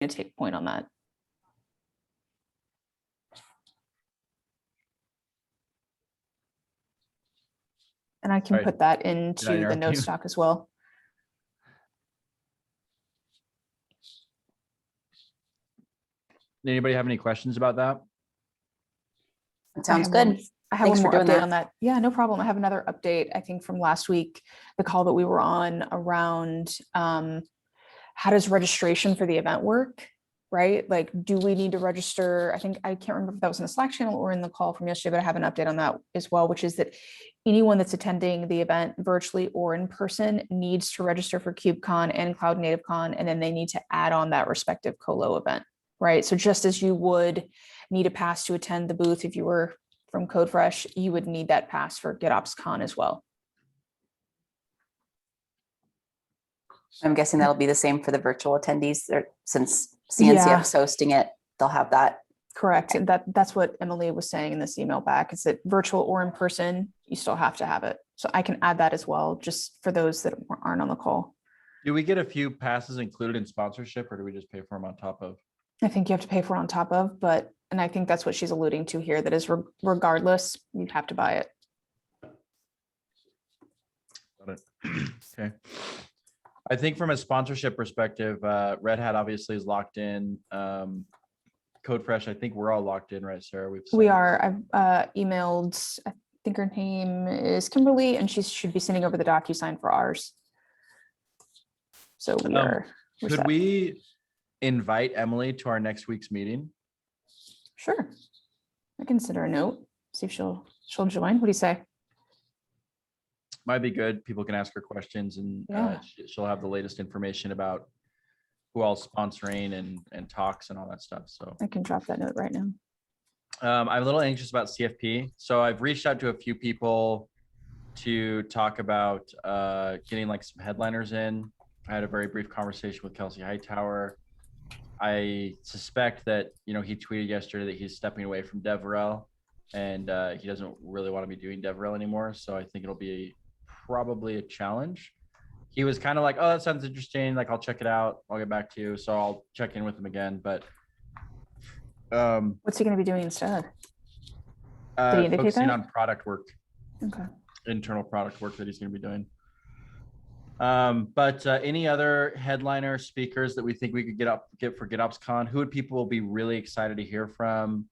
to take point on that. And I can put that into the notes doc as well. Anybody have any questions about that? That sounds good. I have one more update on that. Yeah, no problem. I have another update, I think from last week, the call that we were on around how does registration for the event work, right? Like, do we need to register? I think, I can't remember if that was in the Slack channel or in the call from yesterday, but I have an update on that as well, which is that anyone that's attending the event virtually or in person needs to register for KubeCon and Cloud Native Con, and then they need to add on that respective Colo event, right? So just as you would need a pass to attend the booth if you were from CodeFresh, you would need that pass for GitOps Con as well. I'm guessing that'll be the same for the virtual attendees, since CNCF's hosting it, they'll have that. Correct. And that's what Emily was saying in this email back, is that virtual or in person, you still have to have it. So I can add that as well, just for those that aren't on the call. Do we get a few passes included in sponsorship, or do we just pay for them on top of? I think you have to pay for it on top of, and I think that's what she's alluding to here, that is regardless, you have to buy it. Got it. Okay. I think from a sponsorship perspective, Red Hat obviously is locked in. CodeFresh, I think we're all locked in, right, Sarah? We are. I've emailed, I think her name is Kimberly, and she should be sending over the DocuSign for ours. So we are. Could we invite Emily to our next week's meeting? Sure. I can send her a note, see if she'll join. What do you say? Might be good. People can ask her questions, and she'll have the latest information about who all's sponsoring and talks and all that stuff. So I can drop that note right now. I'm a little anxious about CFP. So I've reached out to a few people to talk about getting like some headliners in. I had a very brief conversation with Kelsey Hightower. I suspect that, he tweeted yesterday that he's stepping away from DevRel, and he doesn't really want to be doing DevRel anymore. So I think it'll be probably a challenge. He was kind of like, oh, that sounds interesting. Like, I'll check it out. I'll get back to you. So I'll check in with him again. But what's he going to be doing instead? Did he indicate focusing that? on product work. Okay. Internal product work that he's going to be doing. But any other headliner speakers that we think we could get for GitOps Con? Who would people be really excited to hear from?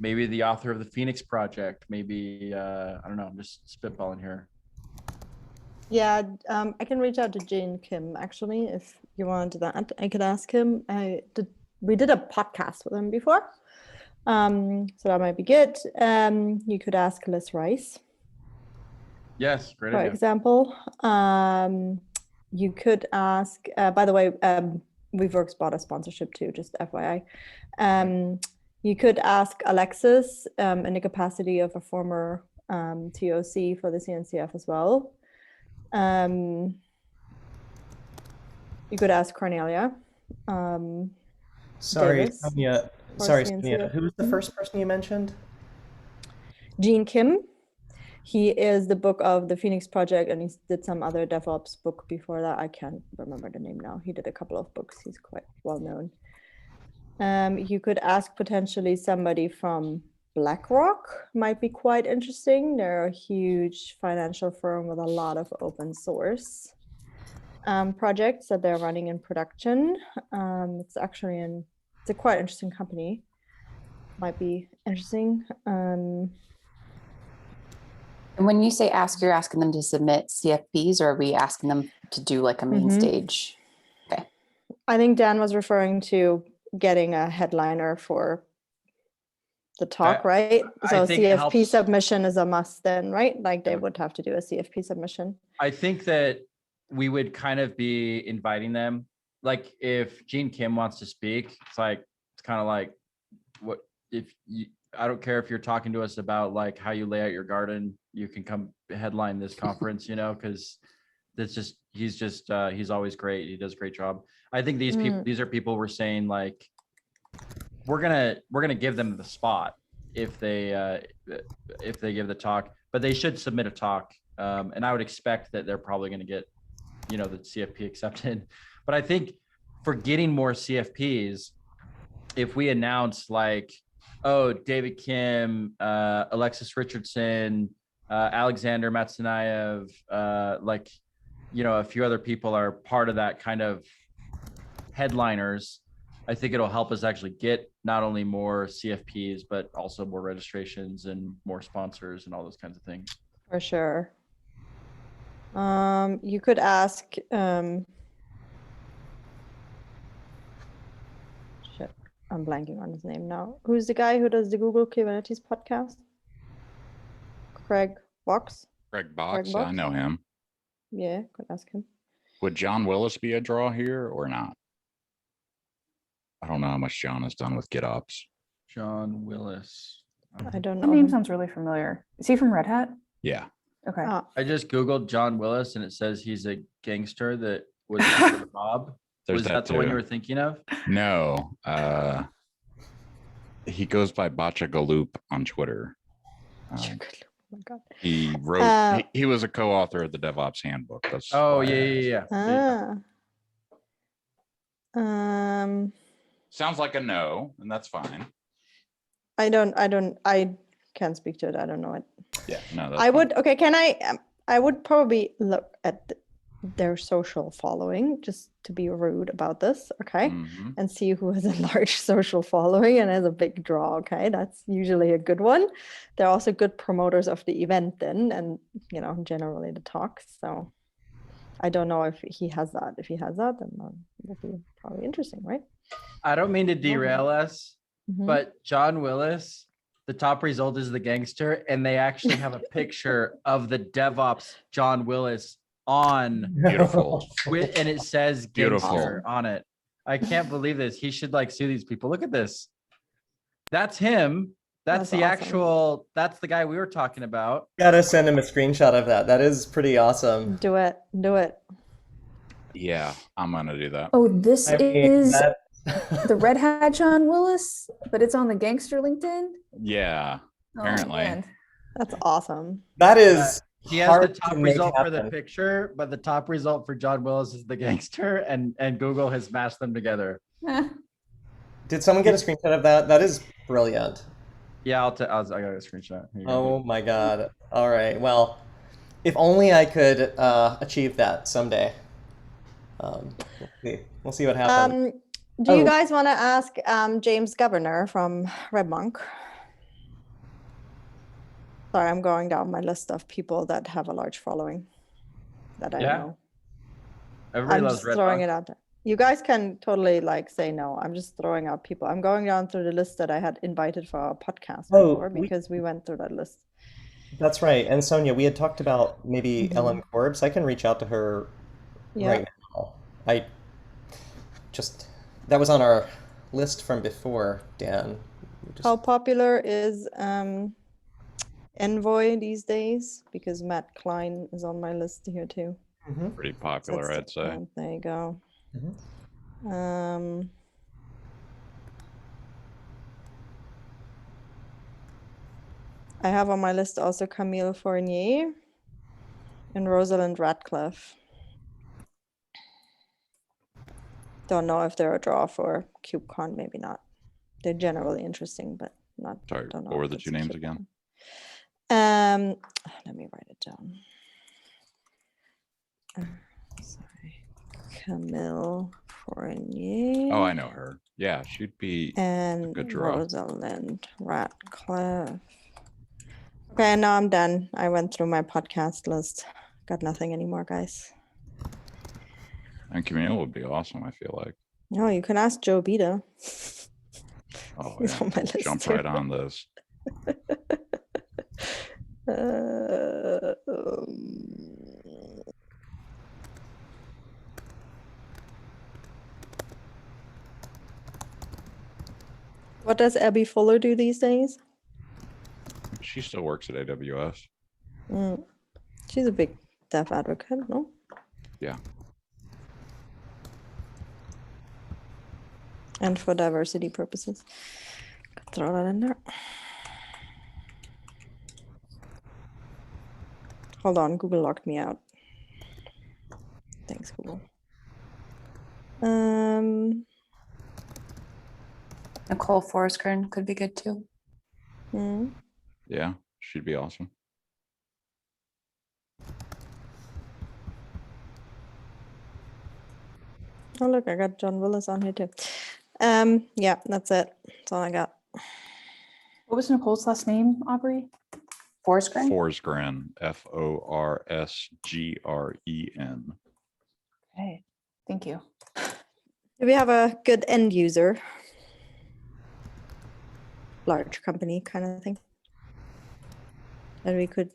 Maybe the author of the Phoenix project. Maybe I don't know. I'm just spitballing here. Yeah, I can reach out to Jane Kim actually if you want to do that. I could ask him. We did a podcast with him before, so that might be good. You could ask Liz Rice. Yes, great for idea. example. You could ask, by the way, Weaveworks bought a sponsorship too, just FYI. You could ask Alexis in the capacity of a former TOC for the CNCF as well. You could ask Cornelia. Sorry, Davis, Sonia. Sorry, Sonia. Who was the first person you mentioned? Gene Kim. He is the book of the Phoenix project, and he did some other DevOps book before that. I can't remember the name now. He did a couple of books. He's quite well known. You could ask potentially somebody from BlackRock, might be quite interesting. They're a huge financial firm with a lot of open source projects that they're running in production. It's actually it's a quite interesting company. Might be interesting. And when you say ask, you're asking them to submit CFPs, or are we asking them to do like a main stage? Okay. I think Dan was referring to getting a headliner for the talk, right? So CFP submission is a must then, right? Like they would have to do a CFP submission. I think that we would kind of be inviting them. Like if Gene Kim wants to speak, it's kind of like, what if you, I don't care if you're talking to us about like how you lay out your garden, you can come headline this conference, because that's just, he's always great. He does a great job. I think these people, these are people we're saying like, we're gonna give them the spot if they give the talk, but they should submit a talk. And I would expect that they're probably going to get, the CFP accepted. But I think for getting more CFPs, if we announce like, oh, David Kim, Alexis Richardson, Alexander Matsanayev, like, a few other people are part of that kind of headliners, I think it'll help us actually get not only more CFPs, but also more registrations and more sponsors and all those kinds of things. For sure. You could ask, shit, I'm blanking on his name now. Who's the guy who does the Google Kubernetes podcast? Craig Box? Greg Box, Box? I know him. Yeah, could ask him. Would John Willis be a draw here or not? I don't know how much John has done with GitOps. John Willis. I don't That know. name him. sounds really familiar. Is he from Red Hat? Yeah. Okay. Ah, I just Googled John Willis and it says he's a gangster that was for the mob. There's Was that the one you were too. thinking of? No. He goes by Bacha Galoop on Twitter. oh my God. He wrote, he was a co-author of the DevOps handbook. That's Oh, why I yeah. asked. Ah. Sounds like a no, and that's fine. I can't speak to it. I don't know it. Yeah, no, that's I fine. would, okay, I would probably look at their social following, just to be rude about this, okay? Mhm. And see who has a large social following and has a big draw, okay? That's usually a good one. They're also good promoters of the event then, and, generally the talks. So I don't know if he has that. If he has that, then that would be probably interesting, right? I don't mean to derail us, Mhm. but John Willis, the top result is the gangster, and they actually have a picture of the DevOps John Willis on Beautiful. Twit, and it says Beautiful. gangster on it. I can't believe this. He should sue these people. Look at this. That's him. That's That's the awesome. that's the guy we were talking about. Gotta send him a screenshot of that. That is pretty awesome. Do it. Yeah, I'm gonna do that. Oh, this I mean, is that- the Red Hat John Willis, but it's on the gangster LinkedIn. Yeah, Apparently. man. That's awesome. that is He has the hard to top make result for the happen. picture, but the top result for John Willis is the gangster, and Google has mashed them together. Eh. Did someone get a screenshot of that? That is brilliant. Yeah, I got a screenshot. Here you go. Oh my god. All right. Well, if only I could achieve that someday. We'll see what happens. Do you Oh. guys want to ask James Governor from RedMonk? Sorry, I'm going down my list of people that have a large following that I Yeah. know. Everybody I'm loves just Red throwing Box. it out there. You guys can totally say no. I'm just throwing out people. I'm going down through the list that I had invited for our podcast Oh, before because we went through that list. That's right. And Sonia, we had talked about maybe Mhm. Ellen Corbs. I can reach out to her Yeah. right now. That was on our list from before, Dan. How popular is Envoy these days? Because Matt Klein is on my list here too. Mhm. Pretty So popular, I'd that's- say. there you go. Mhm. I have on my list also Camille Fournier and Rosalind Radcliffe. Don't know if they're a draw for KubeCon, maybe not. They're generally interesting, but not. Sorry, don't know what were if the it's two a names again? KubeCon. Let me write it down. Sorry, Camille Fournier. Oh, I know her. Yeah, she'd be. And good draw. Rosalind Radcliffe. Okay, now I'm done. I went through my podcast list. Got nothing anymore, guys. And Camille would be awesome, I feel like. No, you can ask Joe Beta. Oh, He's yeah. on my list Jump too. right on this. What does Abby Fuller do these days? She still works at AWS. She's a big deaf advocate, no? Yeah. And for diversity purposes. Could throw that in there. Hold on, Google locked me out. Thanks, Google. Nicole Forsgren could be good too. hmm. Yeah, she'd be awesome. Oh, look, I got John Willis on here too. Yeah, that's it. That's all I got. What was Nicole's last name, Aubrey? Forsgren? Forsgren, Forsgren. Okay, thank you. Do we have a good end user? Large company kind of thing that we could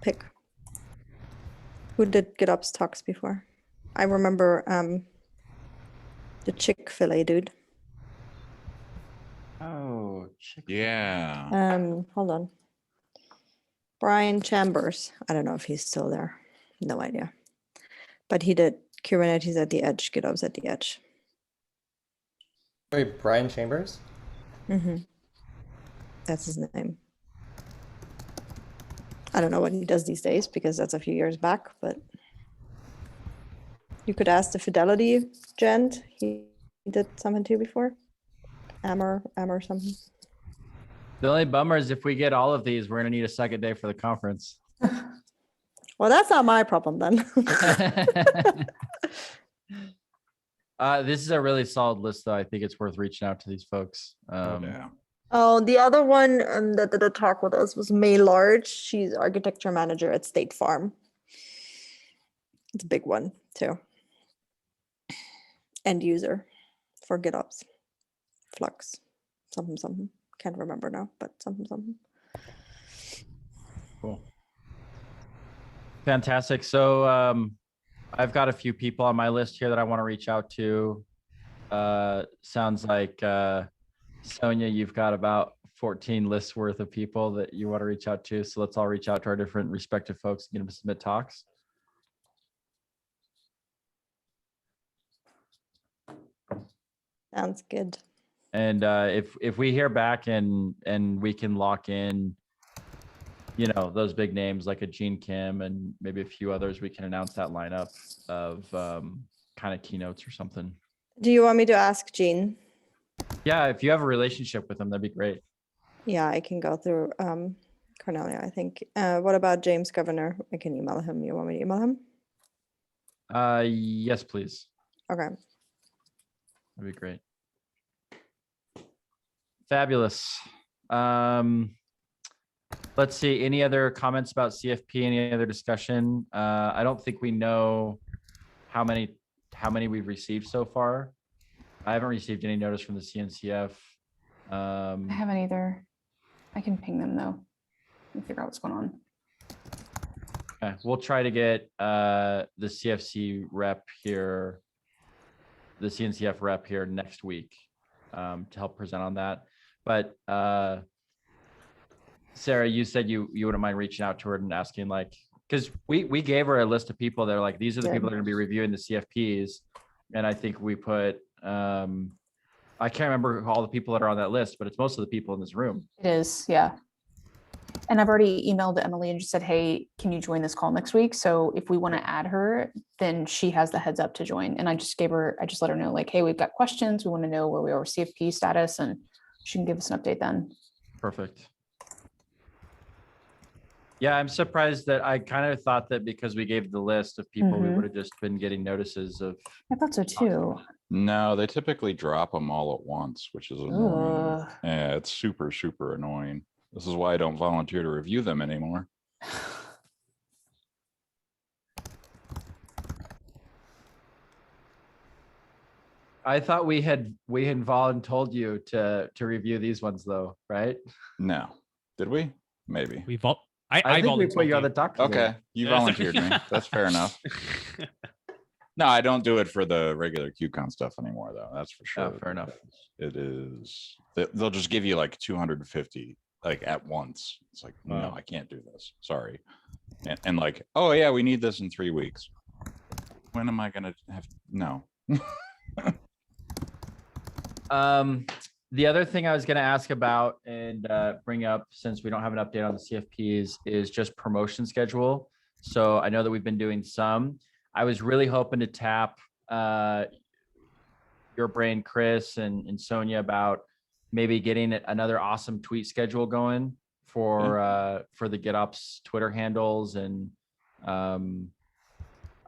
pick. Who did GitOps talks before? I remember the Chick-fil-A dude. Oh, Yeah. Hold on. Brian Chambers. I don't know if he's still there. No idea. But he did Kubernetes at the edge, GitOps at the edge. Wait, Brian Chambers? Mm-hmm. That's his name. I don't know what he does these days because that's a few years back, but you could ask the Fidelity gent. He did something too before. Ammer something. The only bummer is if we get all of these, we're gonna need a second day for the conference. Well, that's not my problem then. This is a really solid list, though. I think it's worth reaching out to these folks. Yeah. Oh, the other one that did a talk with us was May Large. She's architecture manager at State Farm. It's a big one too. End user for GitOps. Flux. Something. Can't remember now, but something. Cool. Fantastic. So I've got a few people on my list here that I want to reach out to. Sounds like Sonia, you've got about 14 lists worth of people that you want to reach out to. So let's all reach out to our different respective folks and get them to submit talks. Sounds good. And if we hear back and we can lock in, you know, those big names like a Gene Kim and maybe a few others, we can announce that lineup of kind of keynotes or something. Do you want me to ask Jean? Yeah, if you have a relationship with them, that'd be great. Yeah, I can go through Cornelia, I think. What about James Governor? I can email him. You want me to email him? Yes, please. Okay. That'd be great. Fabulous. Let's see, any other comments about CFP, any other discussion? I don't think we know how many we've received so far. I haven't received any notice from the CNCF. I haven't either. I can ping them though and figure out what's going on. Okay, we'll try to get the CFC rep here, the CNCF rep here next week to help present on that. But Sarah, you said you wouldn't mind reaching out to her and asking, like, because we gave her a list of people that are like, these are the people that are going to be reviewing the CFPs. And I think we put, I can't remember all the people that are on that list, but it's most of the people in this room. It is, yeah. And I've already emailed Emily and just said, hey, can you join this call next week? So if we want to add her, then she has the heads up to join. And I just let her know, like, hey, we've got questions. We want to know where we are with CFP status, and she can give us an update then. Perfect. Yeah, I'm surprised that I kind of thought that because we gave the list of people, we would have just been getting notices of. I thought so too. No, they typically drop them all at once, which is annoying. Ugh. Yeah, it's super, super annoying. This is why I don't volunteer to review them anymore. I thought we had told you to review these ones though, right? No, did we? Maybe. I think we put you on the dock. Okay, you volunteered me. That's fair enough. No, I don't do it for the regular QCon stuff anymore, though. That's for sure. Oh, fair enough. It is. They'll just give you like 250 like at once. It's like, no, Wow. I can't do this. Sorry. And like, oh yeah, we need this in 3 weeks. When am I gonna have? No. The other thing I was going to ask about and bring up, since we don't have an update on the CFPs, is just promotion schedule. So I know that we've been doing some. I was really hoping to tap your brain, Chris and Sonia, about maybe getting another awesome tweet schedule going for the GitOps Twitter handles, and I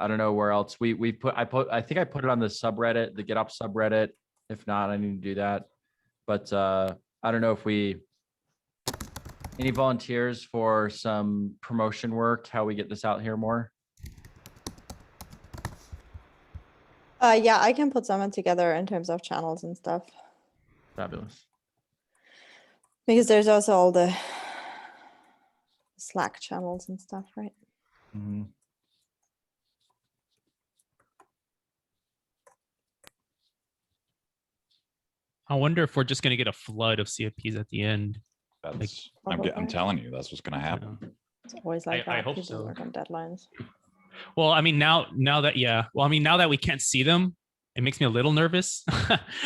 don't know where else I think I put it on the subreddit, the GitOps subreddit. If not, I need to do that. But I don't know if any volunteers for some promotion work, how we get this out here more. Yeah, I can put something together in terms of channels and stuff. Fabulous. Because there's also all the Slack channels and stuff, right? Mhm. I wonder if we're just going to get a flood of CFPs at the end. That's, I hope I'm not. telling you, that's what's gonna you happen. know. It's always like I that. hope People so. work on deadlines. Well, I mean, now that, yeah. Well, I mean, now that we can't see them, it makes me a little nervous.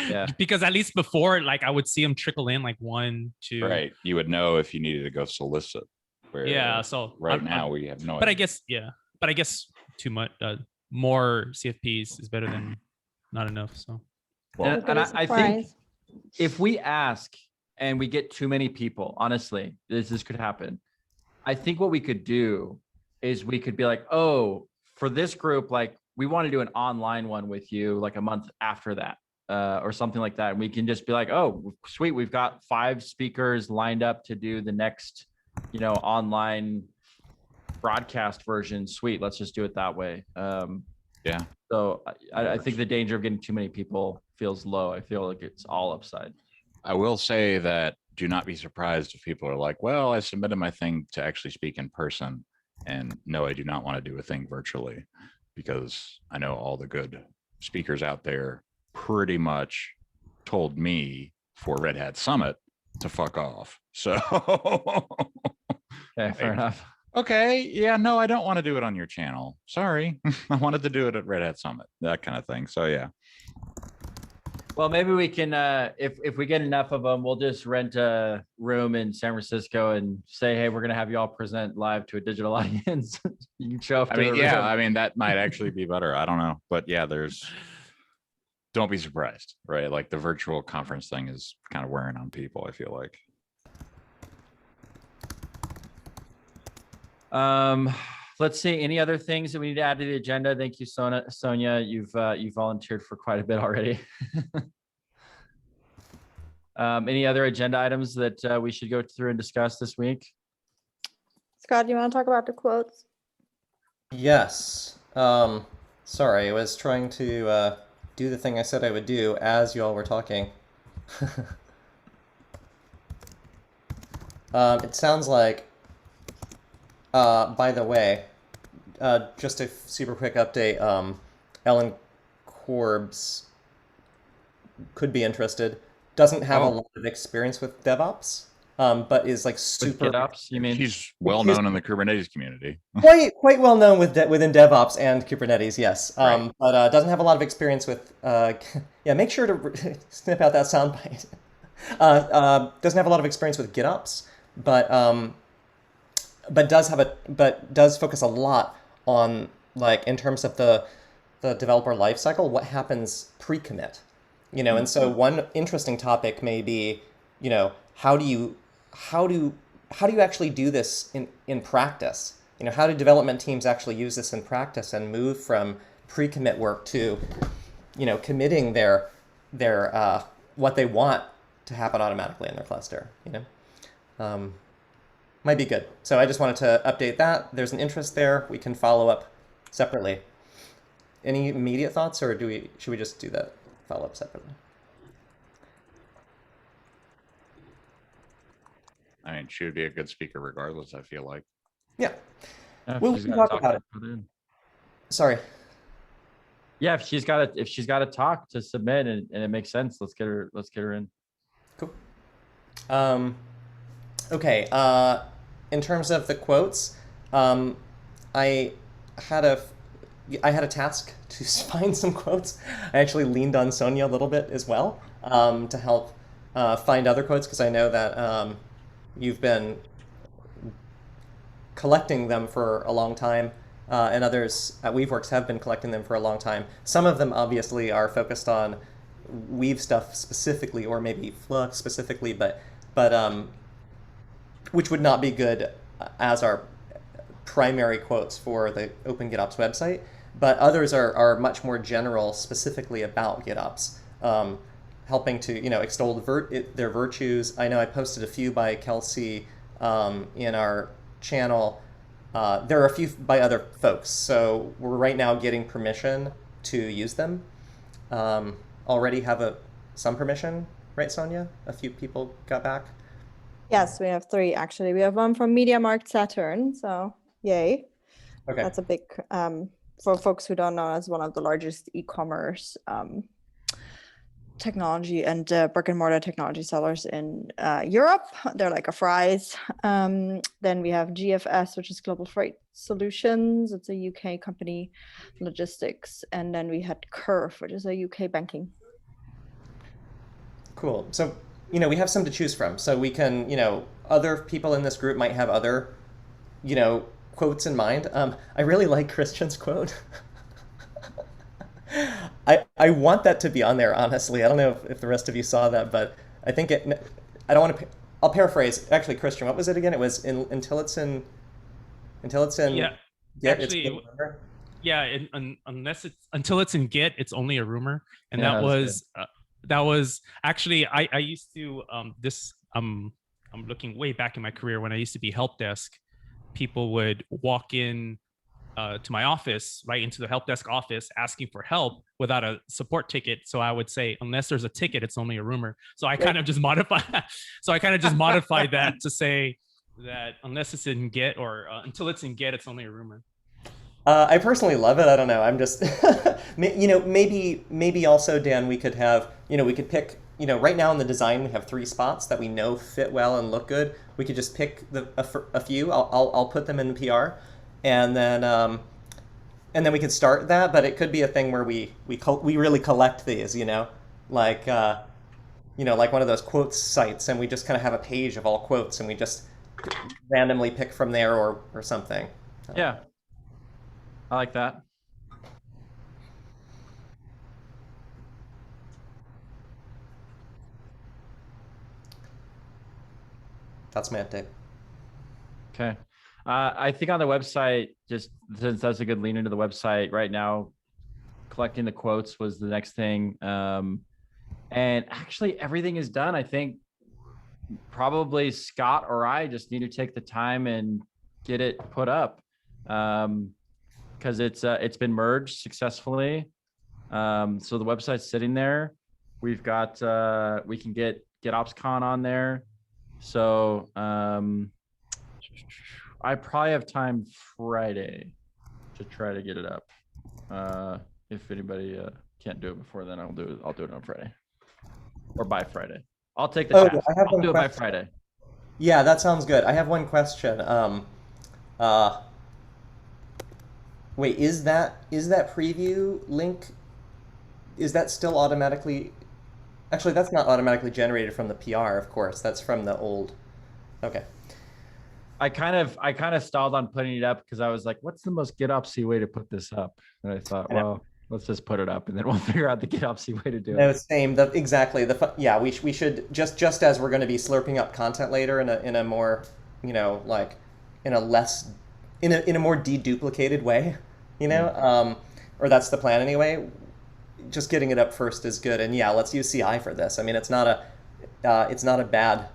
Yeah. Because at least before, like, I would see them trickle in like 1, 2. Right, you would know if you needed to go solicit. Where Yeah. So right now we have no but I idea. guess, yeah. But I guess too much, more CFPs is better than not enough. So Well, And I think if we ask and we get too many people, honestly, this could happen. I think what we could do is we could be like, oh, for this group, like we want to do an online one with you like a month after that, or something like that. And we can just be like, oh, sweet, we've got 5 speakers lined up to do the next, online broadcast version. Sweet, let's just do it that way. Yeah. So I think the danger of getting too many people feels low. I feel like it's all upside. I will say that do not be surprised if people are like, well, I submitted my thing to actually speak in person. And no, I do not want to do a thing virtually, because I know all the good speakers out there pretty much told me for Red Hat Summit to fuck off. So, Okay, fair enough. okay, yeah, no, I don't want to do it on your channel. Sorry. I wanted to do it at Red Hat Summit, that kind of thing. So yeah. Well, maybe we can, if we get enough of them, we'll just rent a room in San Francisco and say, hey, we're going to have you all present live to a digital audience. You can show up. I to mean, the yeah, room. I mean, that might actually be better. I don't know. But yeah, don't be surprised, right? Like the virtual conference thing is kind of wearing on people, I feel like. Let's see. Any other things that we need to add to the agenda? Thank you, Sonia. You've volunteered for quite a bit already. Any other agenda items that we should go through and discuss this week? Scott, you want to talk about the quotes? Yes. Sorry, I was trying to do the thing I said I would do as you all were talking. It sounds like, by the way, just a super quick update, Ellen Corbs could be interested. Doesn't have a lot of experience with DevOps, but is like With super GitOps, you mean? She's well known in the Kubernetes community. quite well known within DevOps and Kubernetes, yes. Right. But doesn't have a lot of experience with. Yeah, make sure to snip out that soundbite. Doesn't have a lot of experience with GitOps, but does focus a lot on, like, in terms of the developer lifecycle, what happens pre-commit. And so one interesting topic may be, how do you actually do this in practice? How do development teams actually use this in practice and move from pre-commit work to, committing their what they want to happen automatically in their cluster? Might be good. So I just wanted to update that. There's an interest there. We can follow up separately. Any immediate thoughts, or should we just do that follow up separately? I mean, she would be a good speaker regardless, I feel like. Yeah. If We'll she's gotta talk talk, about it. put in. Sorry. Yeah, if she's got to talk to submit and it makes sense, let's get her in. Cool. Okay. In terms of the quotes, I had a task to find some quotes. I actually leaned on Sonia a little bit as well, to help find other quotes, because I know that you've been collecting them for a long time, and others at Weaveworks have been collecting them for a long time. Some of them obviously are focused on Weave stuff specifically, or maybe Flux specifically, but which would not be good as our primary quotes for the Open GitOps website. But others are much more general, specifically about GitOps, helping to extol their virtues. I know I posted a few by Kelsey in our channel. There are a few by other folks, so we're right now getting permission to use them. Already have some permission, right, Sonia? A few people got back. Yes, we have 3 actually. We have one from MediaMarkt Saturn, so yay. Okay. That's a big, for folks who don't know, as one of the largest e-commerce technology and brick and mortar technology sellers in Europe. They're like a Fry's. Then we have GFS, which is Global Freight Solutions. It's a UK company, logistics. And then we had Curve, which is a UK banking. Cool. So, we have some to choose from. So we can, other people in this group might have other, quotes in mind. I really like Christian's quote. I want that to be on there, honestly. I don't know if the rest of you saw that, but I think I don't want to, I'll paraphrase. Actually, Christian, what was it again? It was until it's in. Yeah. Actually, until it's in Git, it's only a rumor. And Yeah, that was actually, I used to, I'm looking way back in my career when I used to be help desk. People would walk in to my office, right into the help desk office, asking for help without a support ticket. So I would say, unless there's a ticket, it's only a rumor. So I kind of just modified. That to say that unless it's in Git or until it's in Git, it's only a rumor. I personally love it. I don't know. I'm just, maybe also, Dan, we could have, we could pick, right now in the design, we have 3 spots that we know fit well and look good. We could just pick a few. I'll put them in PR, and then we could start that. But it could be a thing where we really collect these, like like one of those quotes sites, and we just kind of have a page of all quotes, and we just randomly pick from there or something. Yeah. I like that. That's my update. Okay. I think on the website, just since that's a good lean into the website right now, collecting the quotes was the next thing. And actually everything is done. I think probably Scott or I just need to take the time and get it put up. Because it's been merged successfully. So the website's sitting there. We've got we can get GitOpsCon on there. So I probably have time Friday to try to get it up. If anybody can't do it before then, I'll do it on Friday or by Friday. I'll take the task. I'll do it by Friday. Yeah, that sounds good. I have one question. Wait, is that preview link, is that still automatically, actually that's not automatically generated from the PR, of course, that's from the old, okay. I kind of stalled on putting it up because I was like, what's the most GitOpsy way to put this up? And I thought, well, let's just put it up and then we'll figure out the GitOpsy way to do it. No, same, exactly. We should, just as we're going to be slurping up content later in a more, like in a more deduplicated way. Or that's the plan anyway. Just getting it up first is good, and yeah, let's use CI for this. I mean, it's not a bad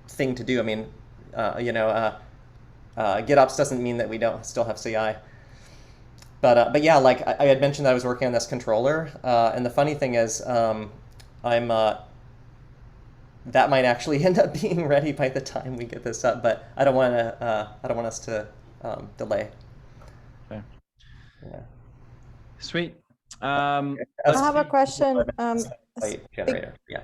thing to do. I mean, GitOps doesn't mean that we don't still have CI. But yeah, like I had mentioned, that I was working on this controller, and the funny thing is, that might actually end up being ready by the time we get this up. But I don't want us to delay. Okay. Yeah. Sweet. I have a question. Generator. Yeah.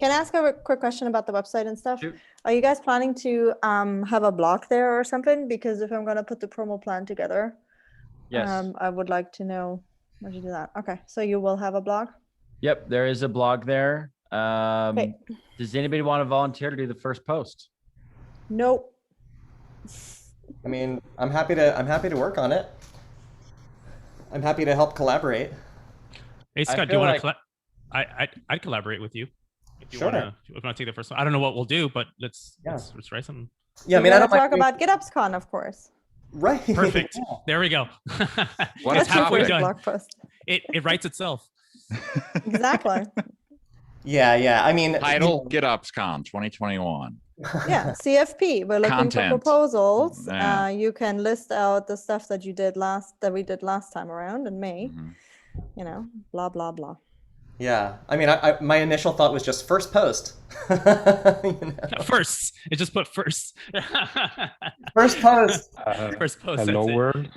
Can I ask a quick question about the website and stuff? Shoot. Are you guys planning to have a blog there or something? Because if I'm going to put the promo plan together, Yes. I would like to know where to do that. Okay, so you will have a blog? Yep, there is a blog there. Great. Does anybody want to volunteer to do the first post? Nope. I mean, I'm happy to work on it. I'm happy to help collaborate. Hey Scott, do feel you want like- to? I'd collaborate with you if you Sure. want to take the first one. I don't know what we'll do, but let's Yeah. let's try something. Yeah, I We're mean, I gonna don't talk mind- about GitOpsCon, of course. Right. Perfect. There we go. What It's a That's your halfway first topic. done. blog post. It writes itself. Exactly. Yeah. I mean, Title GitOpsCon 2021. Yeah, CFP. We're looking for Content. proposals. Yeah. You can list out the stuff that we did last time around in May. Mhm. You know, blah blah blah. Yeah, I mean, my initial thought was just first post. You know? First, it just put first. First post. First post. Hello that's it. world.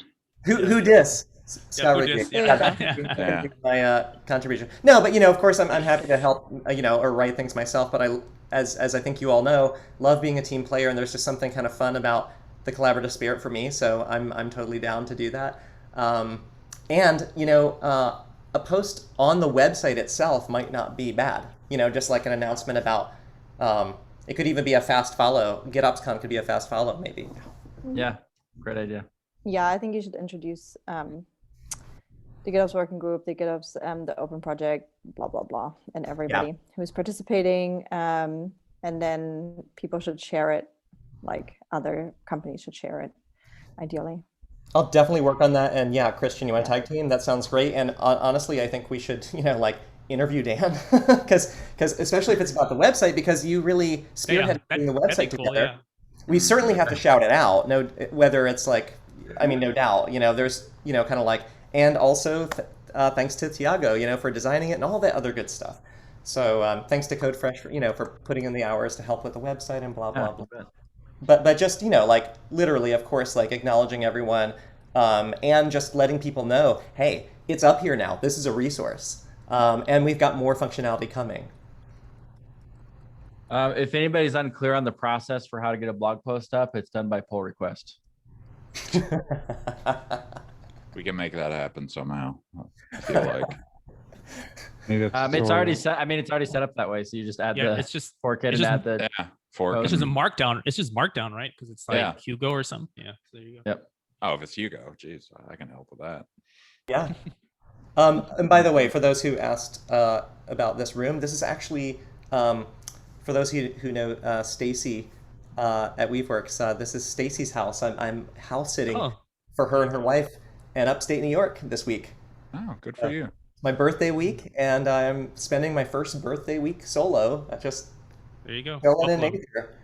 Who dis? Scott who Rigby. dis, yeah. That's Yeah. my contribution. No, but of course, I'm happy to help. Or write things myself. But as I think you all know, love being a team player, and there's just something kind of fun about the collaborative spirit for me. So I'm totally down to do that. And a post on the website itself might not be bad. Just like an announcement about. It could even be a fast follow. GitOpsCon could be a fast follow, maybe. Yeah, great idea. Yeah, I think you should introduce the GitOps working group, the GitOps, the open project, blah blah blah, and everybody who's participating. And then people should share it, like other companies should share it, ideally. I'll definitely work on that. And yeah, Christian, you want to tag team? That sounds great. And honestly, I think we should, interview Dan, because especially if it's about the website, because you really spearheaded putting the that'd website be cool, together. We certainly have to shout it out. No, whether it's no doubt. There's kind of like, and also thanks to Tiago, for designing it and all that other good stuff. So thanks to CodeFresh, for putting in the hours to help with the website and blah blah blah. But just literally, of course, acknowledging everyone, and just letting people know, hey, it's up here now. This is a resource, and we've got more functionality coming. If anybody's unclear on the process for how to get a blog post up, it's done by pull request. We can make that happen somehow. I feel like. It's already set. It's already set up that way. So you just add the it's just fork it it's and just- add the. Yeah. Fork. it's just a markdown. It's just markdown, right? Because it's like Yeah. Hugo or something. Yeah. So there you go. Yep. Oh, if it's Hugo, geez, I can help with that. Yeah. And by the way, for those who asked about this room, this is actually, for those who know Stacy at Weaveworks, this is Stacy's house. I'm house sitting Oh, for her and her wife in upstate New York this week. Oh, good for you. My birthday week, and I'm spending my first birthday week solo. Just there you go. chilling in Buffalo. nature,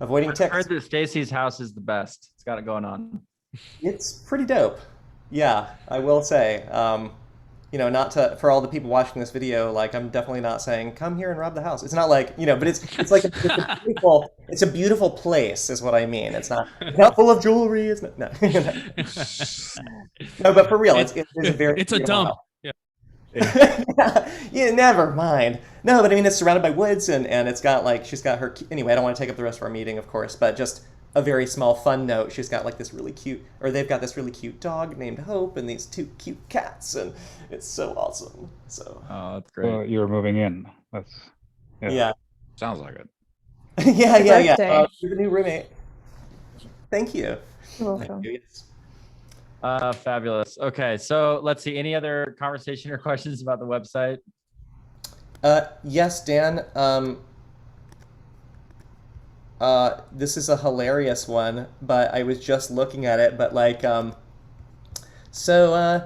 avoiding I ticks. heard that Stacy's house is the best. It's got it going on. It's pretty dope. Yeah, I will say. Not for all the people watching this video, I'm definitely not saying come here and rob the house. It's not but it's like it's a beautiful place, is what I mean. It's not full of jewelry. It's not, no. No, but for real, it's a very It's a beautiful dump. house. Yeah. Yeah, never mind. No, but it's surrounded by woods, and it's got she's got her. Anyway, I don't want to take up the rest of our meeting, of course, but just a very small fun note. She's got they've got this really cute dog named Hope and these two cute cats, and it's so awesome. So Oh, that's great. Well, you're moving in. That's yeah, Sounds like it. yeah. birthday. You're the new roommate. Thank you. You're Thank welcome. you, yes. Fabulous. Okay, so let's see. Any other conversation or questions about the website? Yes, Dan. This is a hilarious one, but I was just looking at it. But so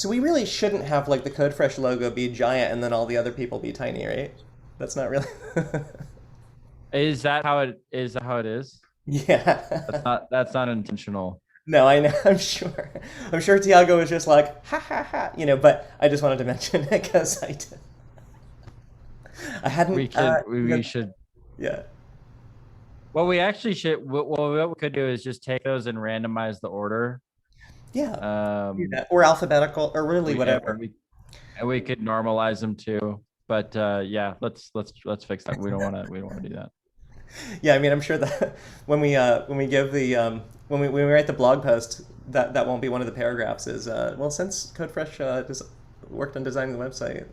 we really shouldn't have the CodeFresh logo be giant and then all the other people be tiny, right? That's not really. Is that how it is? How it is? Yeah. That's not intentional. No, I know. I'm sure. I'm sure Tiago was just like, ha ha ha, But I just wanted to mention it because I hadn't. We should. Yeah. Well, we actually should. What we could do is just take those and randomize the order. Yeah. Do that. Or alphabetical, or really whatever. And we could normalize them too. But yeah, let's fix that. We don't want to do that. Yeah, I'm sure that when we give the when we write the blog post, that won't be one of the paragraphs. Is since CodeFresh worked on designing the website.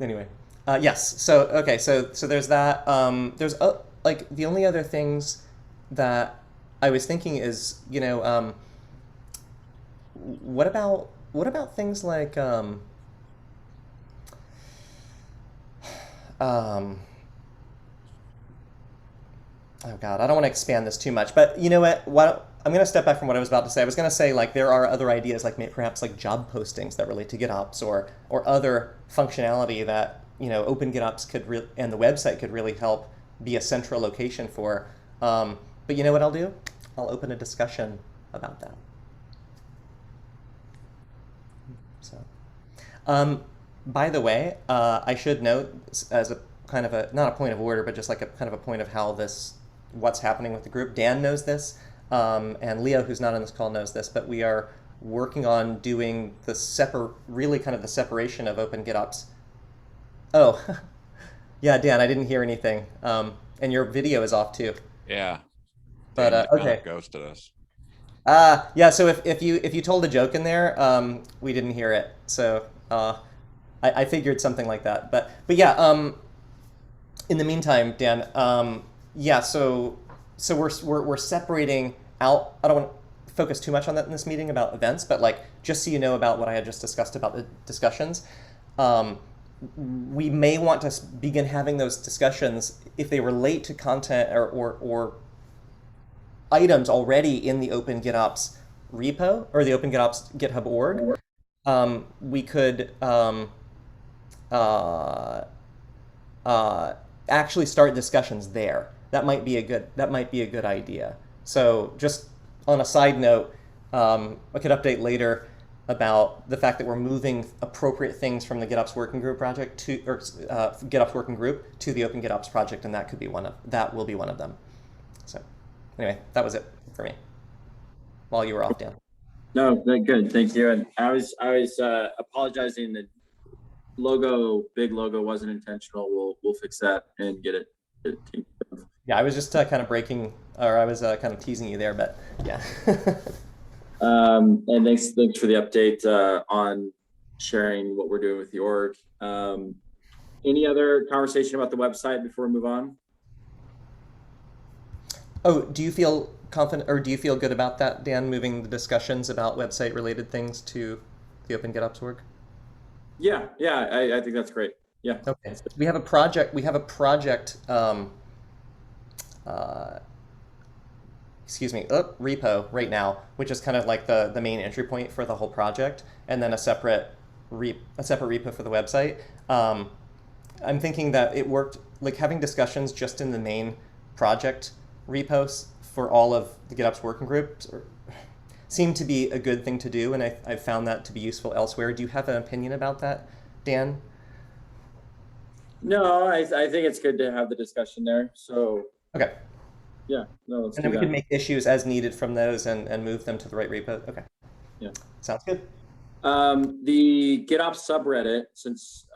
Anyway, yes. So okay, so there's that. There's the only other things that I was thinking is what about things like um, oh God, I don't want to expand this too much, but you know what? I'm going to step back from what I was about to say. I was going to say like there are other ideas like perhaps like job postings that relate to GitOps or other functionality that Open GitOps could and the website could really help be a central location for. But you know what I'll do? I'll open a discussion about that. So, by the way, I should note as a kind of a not a point of order, but just like a kind of a point of how what's happening with the group. Dan knows this, and Leo, who's not on this call, knows this. But we are working on doing really kind of the separation of Open GitOps. Oh, yeah, Dan, I didn't hear anything, and your video is off too. Yeah. But Dan kinda okay. ghosted us. Yeah. So if you told a joke in there, we didn't hear it. So I figured something like that. But yeah. In the meantime, Dan, yeah. So we're separating out. I don't want to focus too much on that in this meeting about events, but like just so you know about what I had just discussed about the discussions. We may want to begin having those discussions if they relate to content or items already in the Open GitOps repo or the Open GitOps GitHub org. We could actually start discussions there. That might be a good idea. So just on a side note, I could update later about the fact that we're moving appropriate things from the GitOps working group project GitOps working group to the Open GitOps project, and that will be one of them. So anyway, that was it for me. While you were off, Dan. No, good, thank you. And I was apologizing that big logo wasn't intentional. We'll fix that and get it. Yeah, I was just kind of I was kind of teasing you there, but yeah. And thanks for the update on sharing what we're doing with the org. Any other conversation about the website before we move on? Oh, do you feel confident, or do you feel good about that, Dan, moving the discussions about website related things to the Open GitOps org? Yeah, I think that's great. Yeah. Okay. We have a project. Repo right now, which is kind of like the main entry point for the whole project, and then a separate repo for the website. I'm thinking that it worked, like having discussions just in the main project repos for all of the GitOps working groups seemed to be a good thing to do, and I've found that to be useful elsewhere. Do you have an opinion about that, Dan? No, I think it's good to have the discussion there. So okay. Yeah, no, let's and then do we that. can make issues as needed from those and move them to the right repo. Okay. Yeah. Sounds good. The GitOps subreddit, since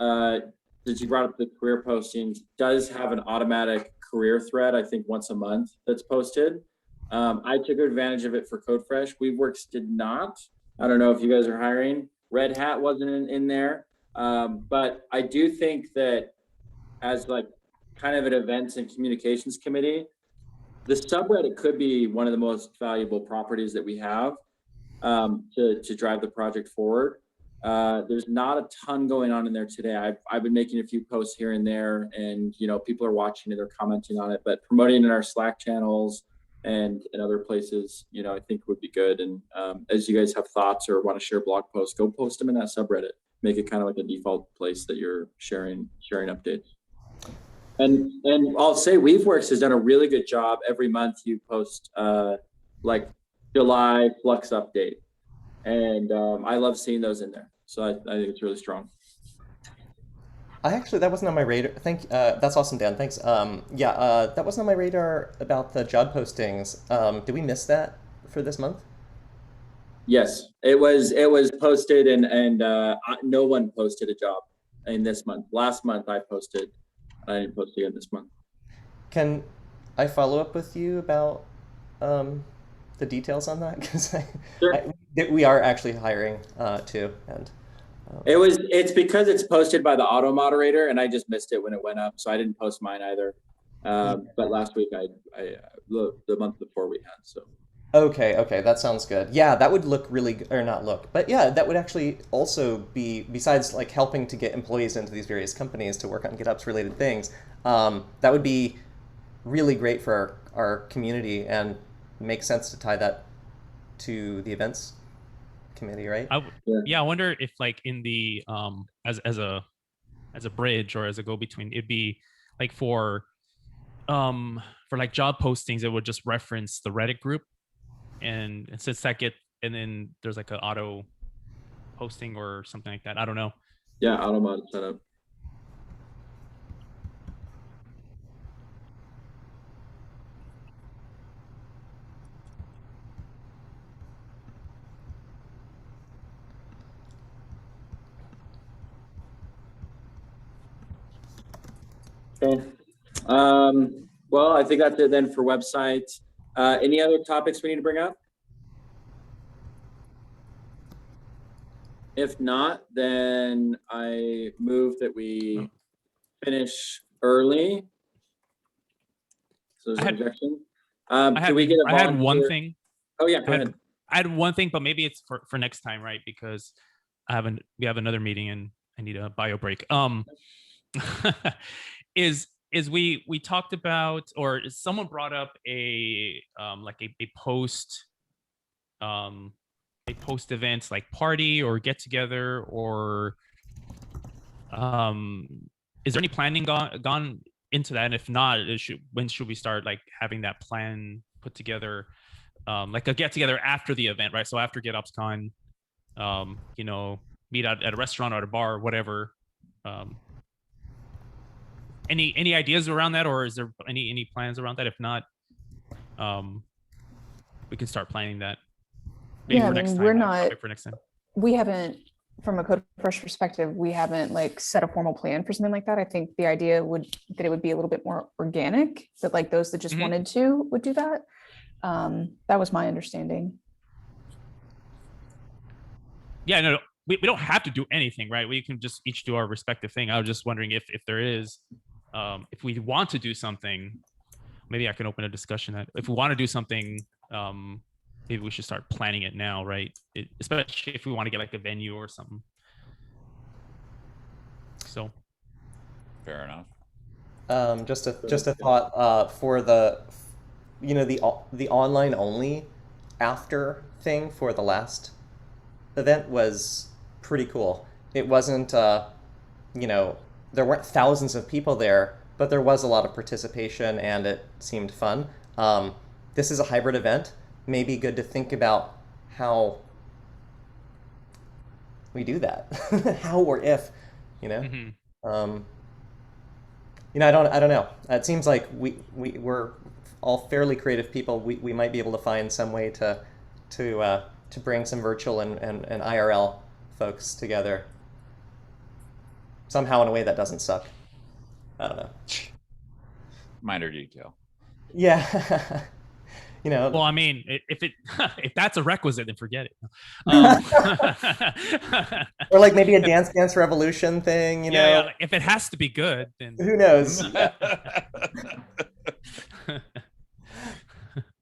you brought up the career postings, does have an automatic career thread, I think once a month, that's posted. I took advantage of it for CodeFresh. Weaveworks did not. I don't know if you guys are hiring. Red Hat wasn't in there. But I do think that as like kind of an events and communications committee, the subreddit could be one of the most valuable properties that we have to drive the project forward. There's not a ton going on in there today. I've been making a few posts here and there, and people are watching it, they're commenting on it, but promoting in our Slack channels and in other places, I think would be good. And as you guys have thoughts or want to share blog posts, go post them in that subreddit. Make it kind of like a default place that you're sharing updates. And I'll say Weaveworks has done a really good job. Every month you post like July Flux update. And I love seeing those in there. So I think it's really strong. That wasn't on my radar. That's awesome, Dan. Thanks. That wasn't on my radar about the job postings. Did we miss that for this month? Yes, it was posted, and no one posted a job in this month. Last month I posted. I didn't post again this month. Can I follow up with you about the details on that? Because sure. We are actually hiring too, and it's because it's posted by the auto moderator, and I just missed it when it went up, so I didn't post mine either. But last week the month before we had. So Okay, that sounds good. Yeah, that would look really, or not look, but yeah, that would actually also be, besides like helping to get employees into these various companies to work on GitOps related things, that would be really great for our community and make sense to tie that to the events committee, right? Yeah, I wonder if like in the as a bridge or as a go between, it'd be like for like job postings, it would just reference the Reddit group, and since that and then there's like an auto posting or something like that. I don't know. Yeah, automod setup. Okay. Well, I think that's it then for websites. Any other topics we need to bring up? If not, then I move that we finish early. So there's an objection. Can we get a I had one volunteer? thing. Oh yeah, go ahead. I had one thing, but maybe it's for next time, right? Because we have another meeting and I need a bio break. Is we talked about, or someone brought up a like a post events like party or get together, or is there any planning gone into that? And if not, when should we start like having that plan put together, like a get together after the event, right? So after GitOpsCon, you know, meet at a restaurant or at a bar or whatever. Any ideas around that, or is there any plans around that? If not, we can start planning that. Maybe Yeah, for I next mean, time. we're not, for next time. we haven't, from a Code Fresh perspective, we haven't like set a formal plan for something like that. I think the idea that it would be a little bit more organic, that like those that just wanted to would do that. That was my understanding. Yeah, no, we don't have to do anything, right? We can just each do our respective thing. I was just wondering if there is, if we want to do something, maybe I can open a discussion that if we want to do something, maybe we should start planning it now, right? Especially if we want to get like a venue or something. So, Fair enough. Just a thought for the, you know, the online only after thing for the last event was pretty cool. It wasn't, you know, there weren't thousands of people there, but there was a lot of participation and it seemed fun. This is a hybrid event. Maybe good to think about how we do that, how or if, you know. You know, I don't know. It seems like we're all fairly creative people. We might be able to find some way to bring some virtual and IRL folks together somehow in a way that doesn't suck. I don't know. Minor detail. Yeah. You know. Well, I mean, if that's a requisite, then forget it. Or like maybe a Dance Revolution thing, you know? Yeah, if it has to be good, then who knows?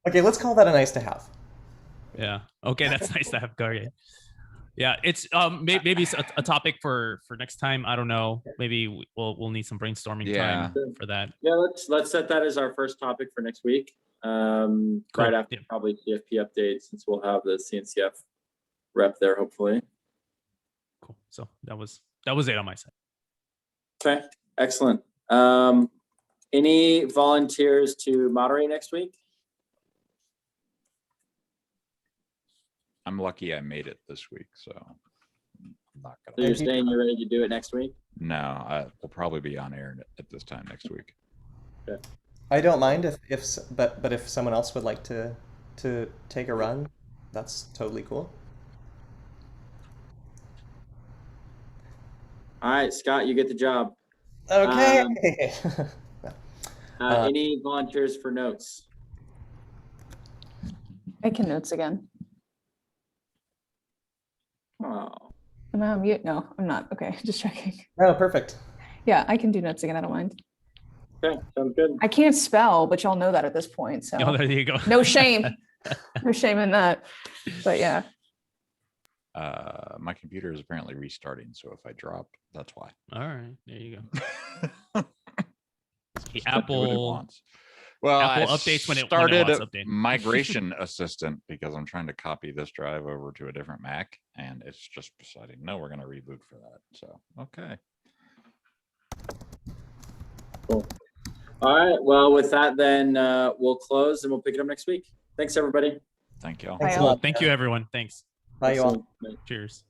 Okay, let's call that a nice to have. Yeah. Okay, that's nice to have. Okay. Yeah, it's maybe it's a topic for next time. I don't know. Maybe we'll need some brainstorming time for that. Yeah, let's set that as our first topic for next week. Cool. Right after probably CFP updates, since we'll have the CNCF rep there hopefully. Cool. So that was it on my side. Okay, excellent. Any volunteers to moderate next week? I'm lucky I made it this week, so I'm not gonna. So you're saying you're ready to do it next week? No, we'll probably be on air at this time next week. Okay. I don't mind but if someone else would like to take a run, that's totally cool. All right, Scott, you get the job. Okay. Any volunteers for notes? I can notes again. Oh. Am I on mute? No, I'm not. Okay, just checking. Oh, perfect. Yeah, I can do notes again. I don't mind. Okay, sounds good. I can't spell, but y'all know that at this point. So Oh, there you go. no shame. No shame in that. But yeah. My computer is apparently restarting, so if I drop, that's why. All right, there you go. It's The just gonna do what it Apple wants. Well, Apple I updates when it started wants a update. migration assistant because I'm trying to copy this drive over to a different Mac, and it's just deciding no, we're going to reboot for that. So okay. Cool. All right. Well, with that, then we'll close and we'll pick it up next week. Thanks, everybody. Thank y'all. Thanks a Bye all. lot. Thank you, everyone. Thanks. Bye, you all. Excellent. Cheers.